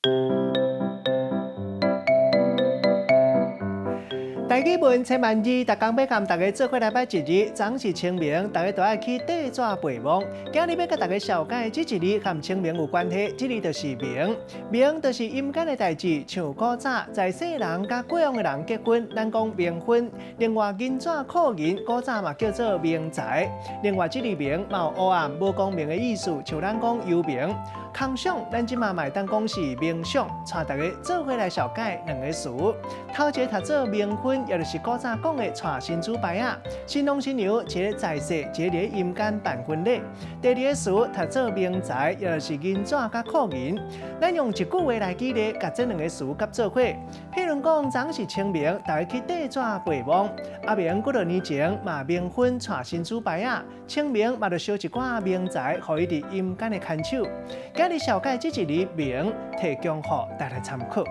大基本千万二，逐工要甲大家做伙来摆一日，昨是清明，大家都爱去地纸陪望。今日要甲大家小解这一日和清明有关系，这日就是明。明就是阴间的代志，像古早在世人甲过往的人结婚，咱讲冥婚。另外银纸扣银，古早嘛叫做明财。另外这日明嘛有黑暗无光明的意思，像咱讲幽冥。空想，咱即嘛卖当讲是冥想，带大家做伙来小解两个词。头一个读做冥婚，也就是古早讲的带新主牌啊，新郎新娘一个在世，一个伫阴间办婚礼。第二个词读做冥财，也就是银纸甲扣银。咱用一句话来举例，甲这两个词夹做伙。譬如讲，昨是清明，大家去地纸陪望；阿明几多年前嘛冥婚带新主牌啊，清明嘛就烧一寡冥财，互伊伫阴间的看守。今日小解这一日明，提供予大家参考。